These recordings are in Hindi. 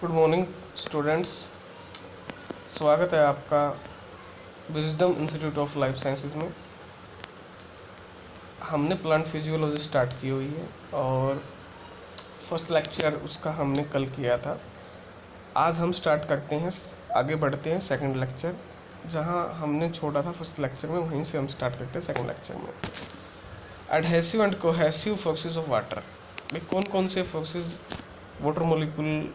Good morning students. स्वागत है आपका wisdom institute of life sciences में। हमने प्लांट फिजियोलॉजी स्टार्ट की हुई है और फर्स्ट लेक्चर उसका हमने कल किया था। आज हम स्टार्ट करते हैं, आगे बढ़ते हैं सेकंड लेक्चर। जहां हमने छोड़ा था फर्स्ट लेक्चर में, वहीं से हम स्टार्ट करते हैं सेकंड लेक्चर में। Adhesive and cohesive forces of water. भाई कौन कौन से फोर्सेस वाटर मॉलिक्यूल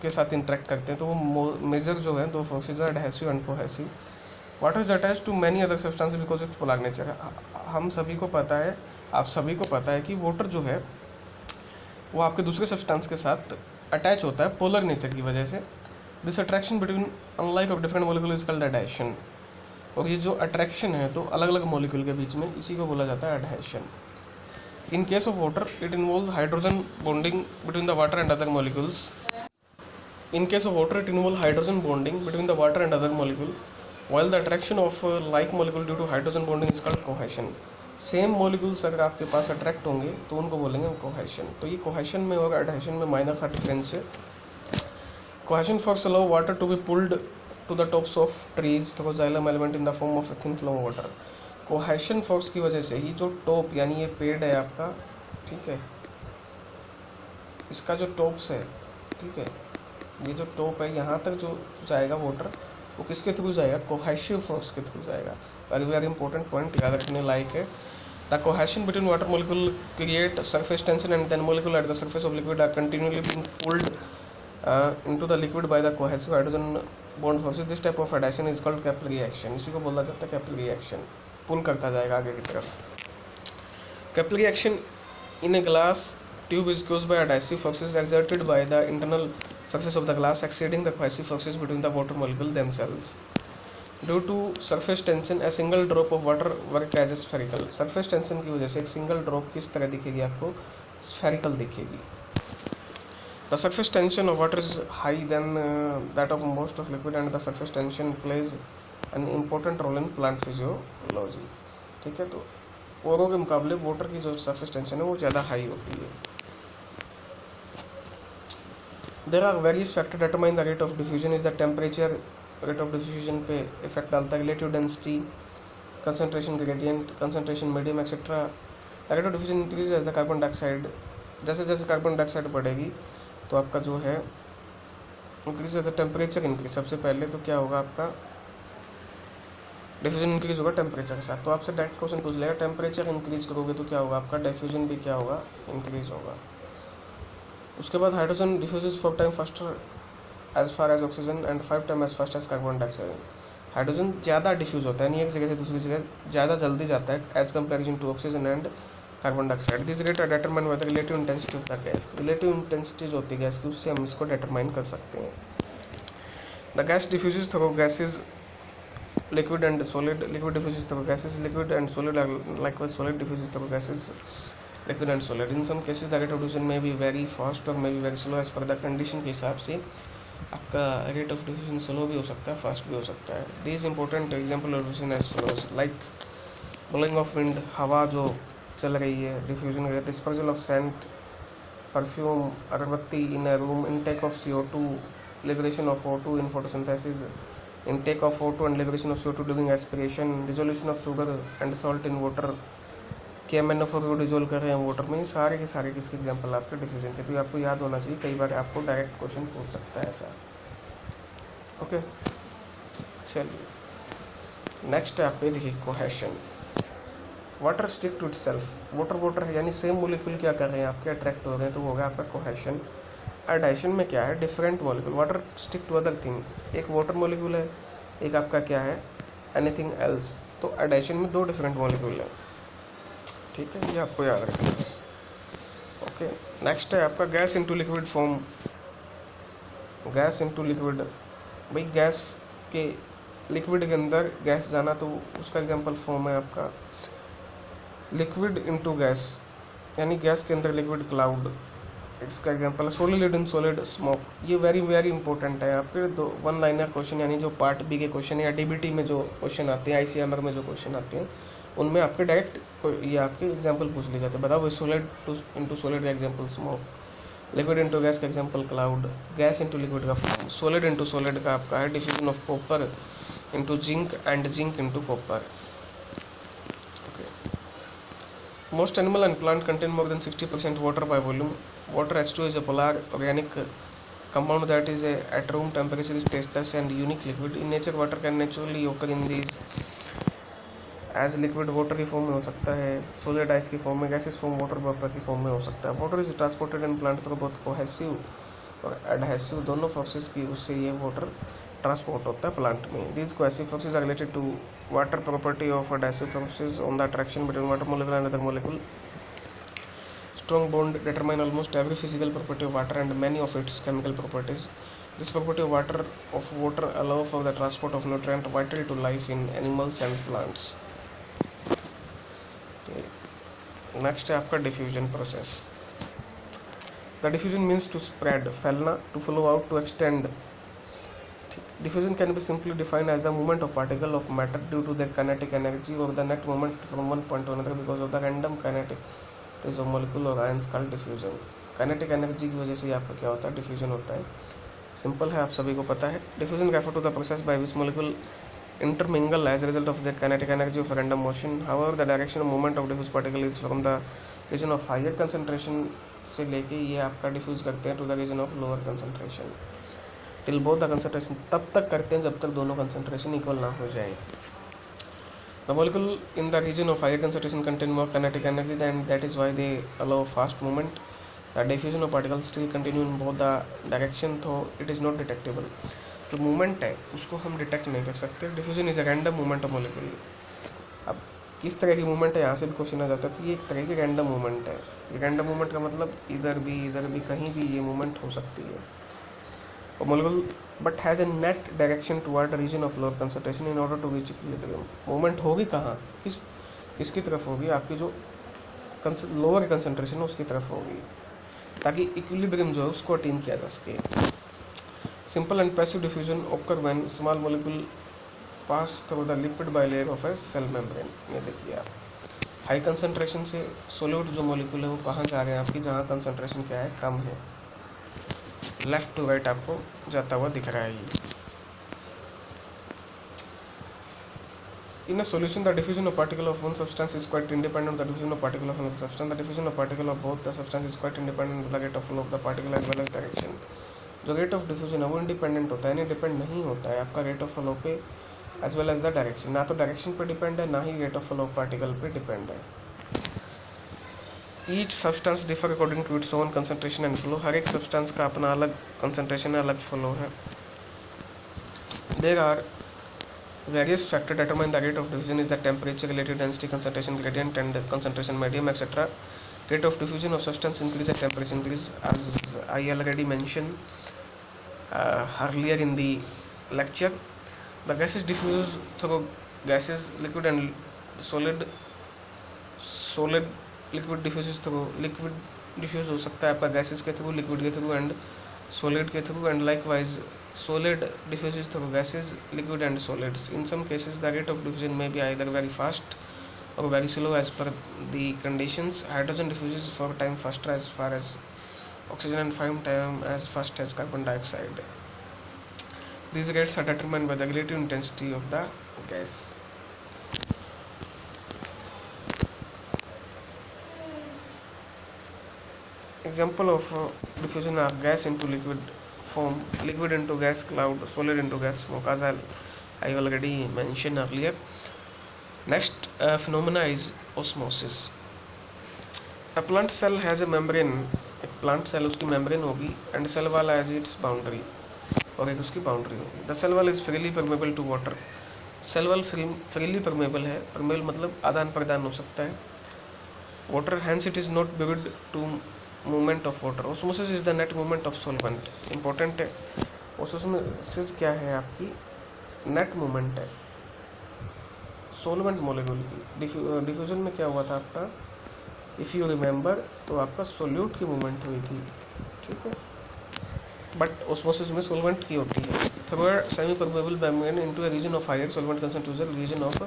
के साथ इंटरेक्ट करते हैं, तो वो मेजर जो है दो फोर्सेज है, adhesive and cohesive. Water is attach to many other substance because its polar nature. हम सभी को पता है, आप सभी को पता है कि वाटर जो है वो आपके दूसरे सब्सटेंस के साथ अटैच होता है पोलर नेचर की वजह से। This attraction between unlike of different molecule is called adhesion. और ये जो अट्रैक्शन है तो अलग अलग मॉलिक्यूल के बीच में, इसी को बोला जाता है adhesion. In case of water it involve hydrogen bonding between the water and other molecules. In case of water, it involves hydrogen bonding between the water and other molecule, while the attraction of like molecule due to hydrogen bonding is called cohesion. Same molecules अगर आपके पास अट्रैक्ट होंगे तो उनको बोलेंगे हम कोहेशन। तो ये कोहेशन में और एडहेशन में माइनर सा डिफरेंस है। Cohesion force allow water to be pulled to the tops of trees through xylem element in the form of thin flow water. Cohesion force की वजह से ही जो टॉप यानी ये पेड़ है आपका, ठीक है, इसका जो टॉप्स है, ठीक है, ये जो टॉप है यहाँ तक जो जाएगा वाटर, वो किसके थ्रू जाएगा? कोहेसिव फोर्स के थ्रू जाएगा। वेरी वेरी इंपॉर्टेंट पॉइंट याद रखने लायक है। The cohesion between water molecule create surface tension and then molecule at the surface of liquid are continuously being pulled into the liquid by the cohesive hydrogen bond forces. This type of adhesion is called capillary action. इसी को बोला जाता है कैपिलरी एक्शन। पुल करता जाएगा आगे की तरफ। Capillary action in a glass tube is caused by adhesive forces exerted by the internal surface of the glass exceeding the cohesive forces between the water molecule themselves. Due to surface tension, a single drop of water work as a spherical. Surface tension की वजह से एक single drop किस तरह दिखेगी आपको? Spherical दिखेगी। The surface tension of water is high than that of most of liquid, and the surface tension plays an important role in plant physiology. ठीक है, तो औरों के मुकाबले वाटर की जो सरफेस टेंशन है वो ज़्यादा हाई होती है। There are various factor determine the rate of diffusion. Is the temperature rate of diffusion पे इफेक्ट डालता है, relative density, concentration gradient, concentration medium etcetera. Rate of diffusion increase as the carbon dioxide. जैसे जैसे कार्बन डाइऑक्साइड बढ़ेगी तो आपका जो है increase as the temperature increase. सबसे पहले तो क्या होगा, आपका डिफ्यूजन इंक्रीज होगा टेम्परेचर के साथ। तो आपसे डायरेक्ट क्वेश्चन पूछ लेगा, टेम्परेचर इंक्रीज करोगे तो क्या होगा, आपका डिफ्यूजन भी क्या होगा, इंक्रीज होगा। उसके बाद hydrogen diffuses 4 time faster as far as oxygen and 5 time as fast as carbon dioxide. Hydrogen ज़्यादा डिफ्यूज होता है, नहीं एक जगह से दूसरी जगह ज़्यादा जल्दी जाता है as comparison to oxygen and carbon dioxide. This rate are determine by the relative intensity of the gas. Relative intensity जो होती है गैस की, उससे हम इसको डिटरमाइन कर सकते हैं। The gas diffuses through gases liquid and solid. Liquid diffuses through gases. Liquid and solid are likewise. Solid diffuses through gases. Liquid and solid. In some cases the rate of diffusion may be very fast or may be very slow as per the condition के हिसाब से आपका rate of diffusion slow भी हो सकता है, fast भी हो सकता है। These important example of diffusion as follows, like blowing of wind, हवा जो चल रही है, diffusion rate, dispersal of scent, perfume, अगरबत्ती in a room, intake of CO2, liberation of O2 in photosynthesis, intake of O2 and liberation of CO2 during aspiration, dissolution of sugar and salt in water, KMnO4 को डिजोल्व कर रहे हैं वाटर में। सारे के सारे किसके एग्जांपल आपके डिफ्यूजन के। तो आपको याद होना चाहिए, कई बार आपको डायरेक्ट क्वेश्चन पूछ सकता है ऐसा। ओके, चलिए नेक्स्ट है आपके, देखिए cohesion. Water stick to itself. Water है यानी सेम मॉलिक्यूल क्या कर रहे हैं आपके, अट्रैक्ट हो रहे हैं, तो वो होगा आपका कोहेशन। एडाइशन में क्या है, different molecule. Water stick to other thing. एक वाटर मॉलिक्यूल है, एक आपका क्या है, एनीथिंग एल्स। तो एडाइशन में दो डिफरेंट मॉलिक्यूल है, ठीक है, ये आपको याद रखना है। ओके, नेक्स्ट है आपका gas into liquid form. Gas into liquid, भाई गैस के लिक्विड के अंदर गैस जाना, तो उसका एग्जांपल फॉर्म है आपका लिक्विड इनटू गैस, यानी गैस के अंदर लिक्विड क्लाउड। इसका एग्जांपल है सॉलिड इन सॉलिड स्मोक। ये वेरी वेरी इंपॉर्टेंट है आपके दो वन लाइनर क्वेश्चन, यानी जो पार्ट बी के क्वेश्चन या डीबीटी में जो क्वेश्चन आते हैं, आईसीएमआर में जो क्वेश्चन आते हैं, उनमें आपके डायरेक्ट ये आपके एग्जांपल पूछ लिए जाते हैं। बताओ सॉलिड इनटू सॉलिड का example smoke. Liquid into gas का example cloud, gas into liquid का फॉर्म, सॉलिड इंटू सॉलिड का आपका है diffusion of copper into zinc and zinc into copper. Most animal and plant contain more than 60% water by volume. Water H2 is a polar organic compound that is at room temperature is tasteless and unique liquid. In nature, water can naturally occur in these as liquid water की फॉर्म में हो सकता है, solid ice की फॉर्म में, gaseous form water vapor की फॉर्म में हो सकता है। Water is transported in plant through both cohesive और adhesive दोनों फोर्सेस की उससे ये वाटर ट्रांसपोर्ट होता है प्लांट में। These cohesive forces are related to water property of adhesive forces on the attraction between water molecule and other molecule. Strong bond determine almost every physical property of water and many of its chemical properties. This property of water allow for the transport of nutrient vital to life in animals and plants. Next है आपका diffusion process. The diffusion means to spread, फैलना, to flow out, to extend. Diffusion can be simply defined as the movement of particle of matter due to their kinetic energy or the net movement from one point to another because of the random kinetic of molecule or ions called diffusion. Kinetic energy की वजह से आपका क्या होता है, डिफ्यूजन होता है। सिंपल है, आप सभी को पता है। Diffusion refer to the process by which molecule intermingle as a result of their kinetic energy of random motion. However, the direction of movement of diffused particle is from the region of higher concentration से लेके ये आपका डिफ्यूज करते हैं to the region of lower concentration. Till both the concentration, तब तक करते हैं जब तक दोनों कंसंट्रेशन इक्वल ना हो जाए। The molecule in the region of higher concentration contain more kinetic energy and that is why they allow fast movement. The diffusion of particles still continue in both the direction, तो इट इज़ नॉट डिटेक्टेबल। जो मूवमेंट है उसको हम डिटेक्ट नहीं कर सकते। Diffusion is a random movement of molecule. अब किस तरह की मूवमेंट है, यहाँ से भी क्वेश्चन आ जाता है। तो ये एक तरह की रैंडम मूवमेंट है। रैंडम मूवमेंट का मतलब इधर भी कहीं भी ये मूवमेंट हो सकती है। molecule but has a net direction toward a region of lower concentration in order to reach equilibrium. Movement होगी कहाँ, किसकी तरफ होगी, आपकी जो लोअर कंसंट्रेशन है उसकी तरफ होगी, ताकि इक्विलिब्रियम जो है उसको अटेन किया जा सके। Simple and passive diffusion occur when small molecule pass through the lipid bilayer of a cell membrane. ये देखिए आप, हाई कंसंट्रेशन से सॉलिड जो मॉलिक्यूल है वो कहाँ जा रहे हैं आपकी, जहाँ कंसंट्रेशन क्या है, कम है। लेफ्ट टू राइट आपको जाता हुआ दिख रहा है ये। In a solution, the diffusion of particle of one substance is quite independent of the diffusion of particle of another substance. The diffusion of particle of both the substance is quite independent of the rate of flow of the particle as well as direction. जो रेट ऑफ डिफ्यूजन है वो इंडिपेंडेंट होता है, यानी डिपेंड नहीं होता है आपका रेट ऑफ फ्लो पे as well as the direction. ना तो डायरेक्शन पे डिपेंड है, ना ही rate of flow of particle पे डिपेंड है। Each substance differ according to its own concentration and flow. हर एक सब्सटेंस का अपना अलग कंसंट्रेशन है, अलग फ्लो है। There are various factors determine the rate of diffusion is the temperature, relative density, concentration gradient and concentration medium, etc. Rate of diffusion of substance increase at temperature increase, as I already mentioned earlier in the lecture. The gases diffuse through gases, liquid and solid. Solid liquid diffuses through liquid, diffuse हो सकता है आपका gases के थ्रू, liquid के थ्रू and solid के through, and likewise solid diffuses through gases, liquid and solids. In some cases the rate of diffusion may be either very fast or very slow as per the conditions. Hydrogen diffuses for time faster as far as oxygen and 5 times as fast as carbon dioxide. These rates are determined by the relative intensity of the gas. Example of diffusion of gas into liquid form, liquid into gas cloud, solid into gas smoke, as I already mentioned earlier. Next phenomena is osmosis. A plant cell has a membrane, एक plant cell उसकी membrane होगी, and cell wall has its boundary, और एक उसकी boundary होगी. The cell wall is freely permeable to water. Cell wall freely permeable है, permeable मतलब आदान प्रदान हो सकता है water, hence it is not bound to movement of water. Osmosis is the net movement of solvent. Important है, osmosis क्या है आपकी, नेट मूवमेंट है सोलवेंट मॉलिक्यूल की। डिफ्यूजन में क्या हुआ था आपका, इफ़ यू रिमेंबर, तो आपका सोल्यूट की मूवमेंट हुई थी, ठीक है, बट ओस्मोसिस में सोलवेंट की होती है। Third, semi permeable membrane into a region of higher solvent concentration, region of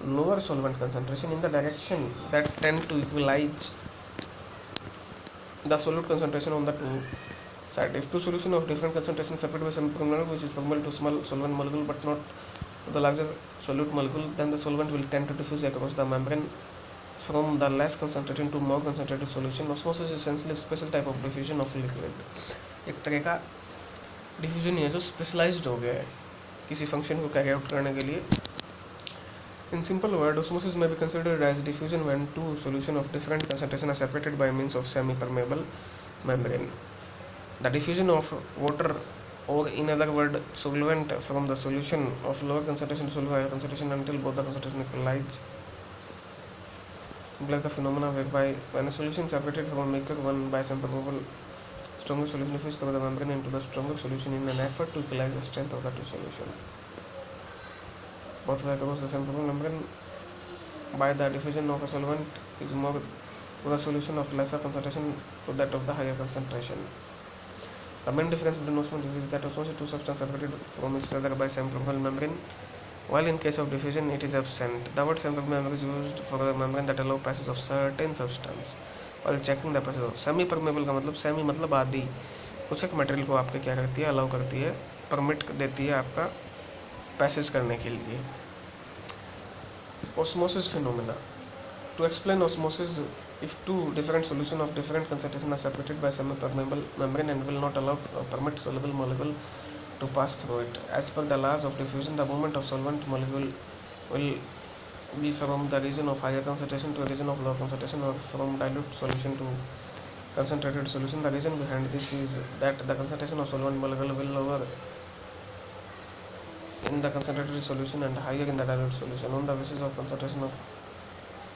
lower solvent concentration in the direction that tend to equalize the solute concentration on the two side. If two solution of different concentration separated by some formula which is permeable to small solvent molecule but not to the larger solute molecule, then the solvent will tend to diffuse across the membrane from the less concentrated to more concentrated solution. Osmosis is essentially a special type of diffusion of liquid. एक तरह का डिफ्यूजन है जो स्पेशलाइज्ड हो गया है किसी फंक्शन को कैरी आउट करने के लिए. In simple word, osmosis may be considered as diffusion when two solutions of different concentration are separated by means of semi-permeable membrane. The diffusion of water, or in other word solvent, from the solution of lower concentration to higher concentration until both the concentration equalize, implies the phenomena whereby when a solution separated from a maker one by some permeable stronger solution diffuses through the membrane into the stronger solution in an effort to equalize the strength of the two solutions. Both way across the same permeable membrane by the diffusion of a solvent is more to the solution of lesser concentration to that of the higher concentration. The main difference between osmosis is that osmosis two substances separated from each other by same permeable membrane, while in case of diffusion it is absent. The word semi permeable membrane is used for a membrane that allow passage of certain substance while checking the passage of semi permeable का मतलब semi मतलब आधी, कुछ एक मटेरियल को आपके क्या करती है, अलाउ करती है, परमिट देती है आपका पैसेज करने के लिए. Osmosis phenomena. To explain osmosis, if two different solutions of different concentration are separated by semi-permeable membrane and will not allow or permit soluble molecule to pass through it, as per the laws of diffusion, the movement of solvent molecule will be from the region of higher concentration to a region of lower concentration, or from dilute solution to concentrated solution. The reason behind this is that the concentration of solvent molecule will lower in the concentrated solution and higher in the dilute solution. On the basis of concentration of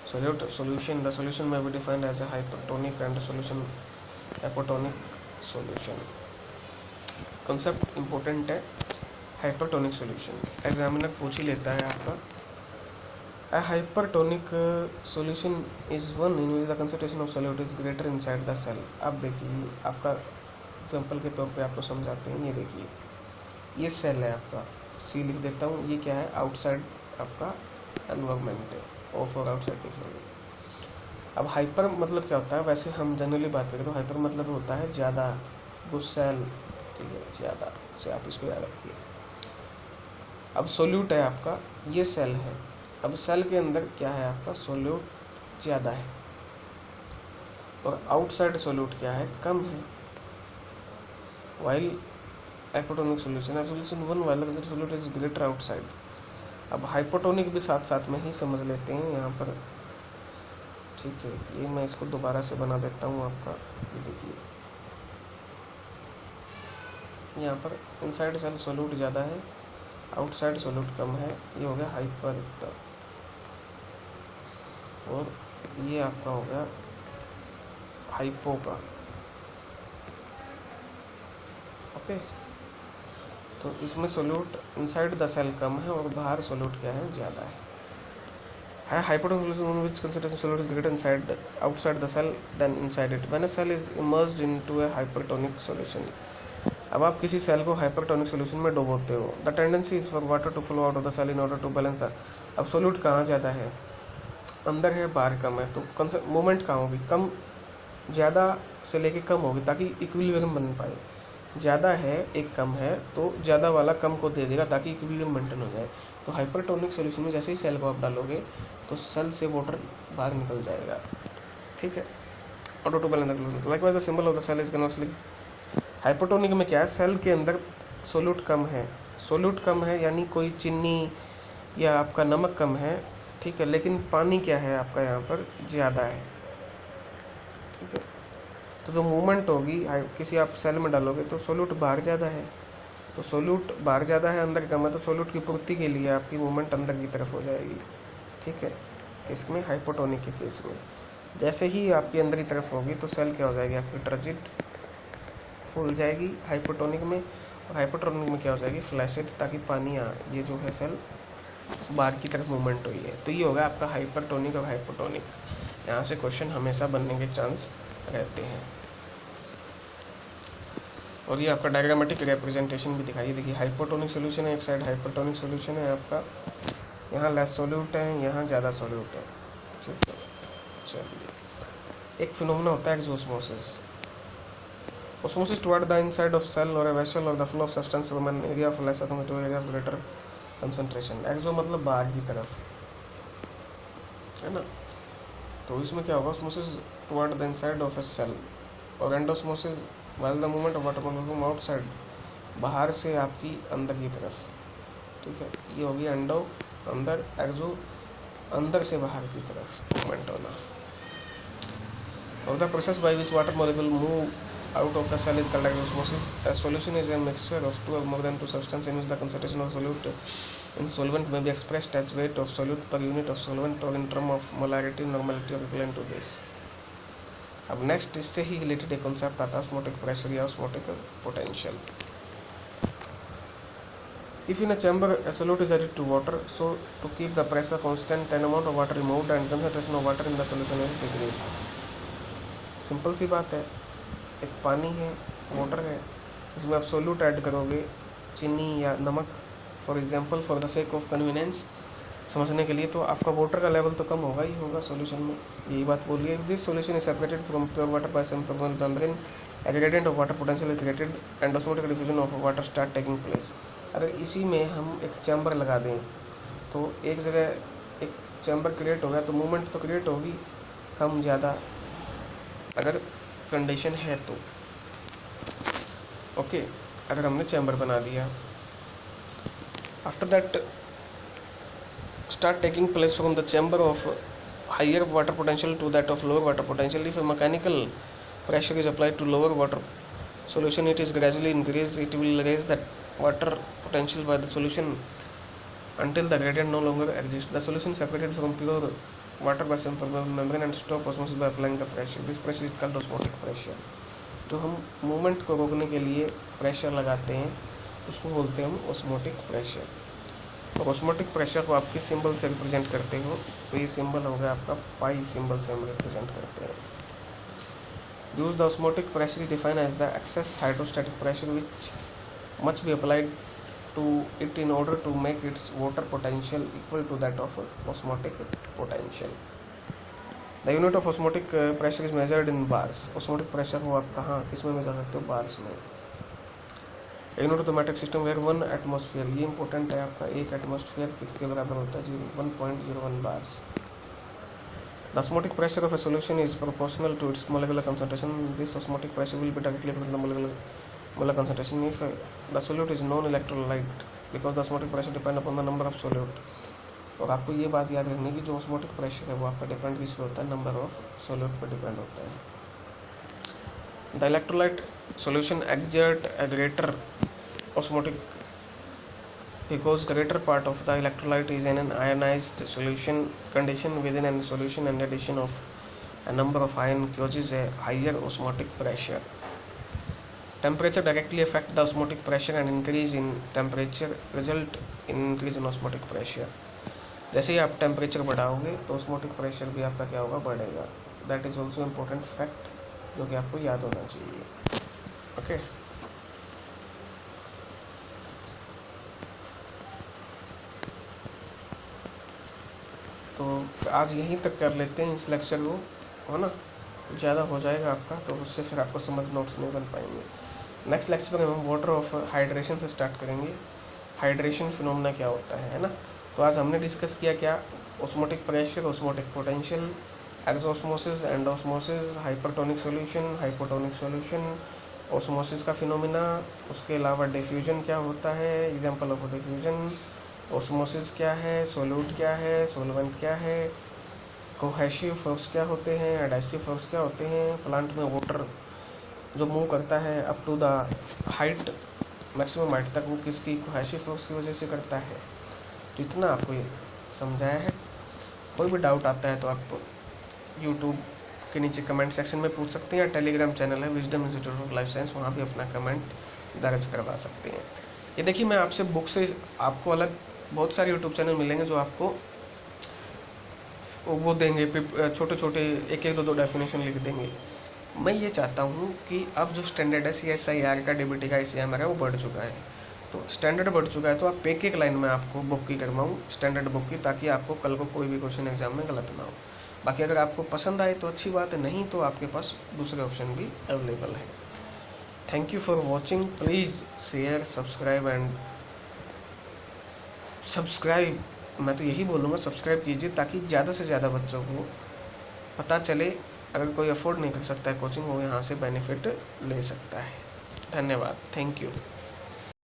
solute solution, the solution may be defined as a hypertonic and solution hypotonic solution. Concept important है. हाइपरटोनिक सॉल्यूशन एग्जामिनर पूछ ही लेता है आपका. A hypertonic solution is one in which the concentration of solute is greater inside the cell. अब देखिए आपका एग्जाम्पल के तौर पे आपको समझाते हैं. ये देखिए ये सेल है आपका, सी लिख देता हूँ. ये क्या है, आउटसाइड आपका एनवायरनमेंट है, ऑफ और आउटसाइड डिफरेंट. अब हाइपर मतलब क्या होता है, वैसे हम जनरली बात करें तो हाइपर मतलब होता है ज़्यादा, वो सेल, ठीक है, ज़्यादा से आप इसको याद रखिए. अब सोल्यूट है आपका, ये सेल है. अब सेल के अंदर क्या है आपका, सोल्यूट ज़्यादा है और आउटसाइड सोल्यूट क्या है, कम है. While hypotonic solution solution one while solute is greater outside. अब हाइपोटोनिक भी साथ साथ में ही समझ लेते हैं यहाँ पर, ठीक है. ये मैं इसको दोबारा से बना देता हूँ आपका. ये देखिए यहाँ पर इनसाइड सेल सोल्यूट ज़्यादा है, आउटसाइड सोल्यूट कम है. ये हो गया हाइपर, और ये आपका हो गया हाइपो का. ओके, तो इसमें सोल्यूट इनसाइड द सेल कम है और बाहर सोल्यूट क्या है, ज़्यादा है. Hypotonic solution which concentration solute is greater inside outside the cell than inside it when a cell is emerged into a hypertonic solution. अब आप किसी सेल को हाइपरटोनिक सॉल्यूशन में डुबोते हो, the tendency is for water to flow out of the cell in order to balance the. अब सोल्यूट कहाँ ज़्यादा है, अंदर है, बाहर कम है, तो मूवमेंट कहाँ होगी, कम, ज़्यादा से लेके कम होगी ताकि इक्विलिब्रियम बन पाए. ज़्यादा है एक कम है तो ज़्यादा वाला कम को दे देगा ताकि इक्विलिब्रियम मेंटेन हो जाए. तो हाइपरटोनिक सॉल्यूशन में जैसे ही सेल को आप डालोगे तो सेल से वाटर बाहर निकल जाएगा, ठीक है. Order to balance likewise the symbol of the cell is conversely. Hypertonic में क्या है, सेल के अंदर सोल्यूट कम है, सोल्यूट कम है यानी कोई चीनी या आपका नमक कम है, ठीक है, लेकिन पानी क्या है आपका यहाँ पर ज़्यादा है, ठीक है. तो जो मूवमेंट होगी किसी आप सेल में डालोगे तो सोल्यूट बाहर ज़्यादा है, तो सोल्यूट बाहर ज़्यादा है, अंदर कम है, तो सोल्यूट की पूर्ति के लिए आपकी मूवमेंट अंदर की तरफ हो जाएगी, ठीक है. किसमें, हाइपोटोनिक के केस में. जैसे ही आपकी अंदर की तरफ होगी तो सेल क्या हो जाएगी आपकी, ट्रजिट, फूल जाएगी हाइपोटोनिक में. और हाइपोटोनिक में क्या हो जाएगी, फ्लैसिड, ताकि पानी ये जो है सेल बाहर की तरफ मूवमेंट हुई है. तो ये होगा आपका हाइपरटोनिक और हाइपोटोनिक. यहाँ से क्वेश्चन हमेशा बनने के चांस रहते हैं. और ये आपका डायग्रामेटिक रिप्रेजेंटेशन भी दिखाइए. देखिए हाइपोटोनिक सॉल्यूशन है एक साइड, हाइपरटोनिक सॉल्यूशन है आपका, यहाँ लेस सोल्यूट है, यहाँ ज़्यादा सोल्यूट है, ठीक है. चलिए, एक फिनोमेना होता है exosmosis. osmosis toward the inside of cell or a vessel or the flow of substance from an area of lesser to area of greater concentration. एक्सो मतलब बाहर की तरफ, है ना। तो इसमें क्या होगा, osmosis toward the inside of a cell और endosmosis while the movement of water molecule from outside, बाहर से आपकी अंदर की तरफ, ठीक है। ये होगी एंडो अंदर, एक्सो अंदर से बाहर की तरफ मूवमेंट होना। और the process by which water molecule move out of the cell is called osmosis. A solution is a mixture of two or more than two substances in which the concentration of solute in solvent may be expressed as weight of solute per unit of solvent or in term of molarity, normality or equivalent to this. अब नेक्स्ट इससे ही रिलेटेड एक कॉन्सेप्ट आता है ऑस्मोटिक प्रेशर या osmotic potential. If in a chamber a solute is added to water, so to keep the pressure constant, an amount of water removed and concentration of water in the solution is decreased. Simple सी बात है, एक पानी है, वाटर है, इसमें आप सोल्यूट ऐड करोगे, चीनी या नमक, for example for the sake of convenience समझने के लिए, तो आपका वाटर का लेवल तो कम होगा ही होगा सॉल्यूशन में, यही बात बोलिए। This solution is separated from pure water by some membrane, a gradient of water potential is created and osmotic diffusion of water start taking place. अगर इसी में हम एक चैम्बर लगा दें तो एक जगह एक चैम्बर क्रिएट हो गया तो मूवमेंट तो क्रिएट होगी, कम ज़्यादा अगर कंडीशन है तो, ओके। अगर हमने चैम्बर बना दिया, after that start taking place from the chamber of higher water potential to that of lower water potential. If a mechanical pressure is applied to lower water solution, it is gradually increased, it will raise the water potential by the solution until the gradient no longer exists. The solution separated from pure water by some membrane and stop osmosis by applying the pressure. This pressure is called osmotic pressure. तो हम मूवमेंट को रोकने के लिए प्रेशर लगाते हैं, उसको बोलते हैं हम ऑस्मोटिक प्रेशर। और ऑस्मोटिक प्रेशर को आप किस सिंबल से रिप्रेजेंट करते हो, तो ये सिंबल हो गया आपका पाई सिंबल से हम रिप्रेजेंट करते हैं। Use the osmotic pressure is defined as the excess hydrostatic pressure which must be applied to it in order to make its water potential equal to that of osmotic potential. The unit of osmotic pressure is measured in bars. Osmotic pressure को आप कहाँ किस में मेजर करते हो, बार्स में। Unit of the metric system where 1 atmosphere, ये इंपॉर्टेंट है आपका, एक एटमॉस्फेयर किसके बराबर होता है, 1.01 bars. The osmotic pressure of a solution is proportional to its molecular concentration. This osmotic pressure will be directly from the molecular concentration if the solute is non electrolyte, because the osmotic pressure depend upon the number of solute. और आपको ये बात याद रखनी कि जो osmotic pressure है वो आपका डिपेंड किस पे होता है, नंबर ऑफ solute पे डिपेंड होता है। The electrolyte solution exert a greater osmotic because greater part of the electrolyte is in an ionized solution condition within a solution, and addition of a number of ion causes a higher osmotic pressure. Temperature directly affect the osmotic pressure and increase in temperature result in increase in osmotic pressure. जैसे ही आप टेम्परेचर बढ़ाओगे तो osmotic pressure भी आपका क्या होगा, बढ़ेगा। That is also important fact जो कि आपको याद होना चाहिए, ओके। तो आज यहीं तक कर लेते हैं इस लेक्चर को, है ना, ज़्यादा हो जाएगा आपका, तो उससे फिर आपको समझ नोट्स नहीं बन पाएंगे। नेक्स्ट लेक्चर में हम वाटर ऑफ हाइड्रेशन से स्टार्ट करेंगे, हाइड्रेशन फिनोमेना क्या होता है ना। तो आज हमने डिस्कस किया क्या, osmotic pressure, osmotic potential, exosmosis, endosmosis, hypertonic solution, hypotonic solution, osmosis का फिनोमेना, उसके अलावा डिफ्यूजन क्या होता है, एग्जांपल ऑफ डिफ्यूजन, ऑस्मोसिस क्या है, सोल्यूट क्या है, सोलवेंट क्या है, कोहेसिव फोर्स क्या होते हैं, एडास्टिव फोर्स क्या होते हैं, प्लांट में वाटर जो मूव करता है up to the height, maximum height तक, वो किसकी, कोहेसिव फोर्स की वजह से करता है। तो इतना आपको ये समझाया है। कोई भी डाउट आता है तो आप यूट्यूब के नीचे कमेंट सेक्शन में पूछ सकते हैं, टेलीग्राम चैनल है wisdom institute of life science, वहाँ भी अपना कमेंट दर्ज करवा सकते हैं। ये देखिए, मैं आपसे बुक से आपको अलग बहुत सारे यूट्यूब चैनल मिलेंगे जो आपको वो देंगे, छोटे छोटे एक एक दो डेफिनेशन लिख देंगे। मैं ये चाहता हूँ कि अब जो स्टैंडर्ड है CSIR का, DBT का, ICMR है, वो बढ़ चुका है। तो स्टैंडर्ड बढ़ चुका है तो आप एक लाइन में आपको बुक की करवाऊँ, स्टैंडर्ड बुक की, ताकि आपको कल को कोई भी क्वेश्चन एग्जाम में गलत ना हो। बाकी अगर आपको पसंद आए तो अच्छी बात है, नहीं तो आपके पास दूसरे ऑप्शन भी अवेलेबल है। Thank you for watching. Please share, subscribe and subscribe, मैं तो यही बोलूँगा सब्सक्राइब कीजिए ताकि ज़्यादा से ज़्यादा बच्चों को पता चले। अगर कोई अफोर्ड नहीं कर सकता है कोचिंग, वो यहाँ से बेनिफिट ले सकता है। धन्यवाद, थैंक यू।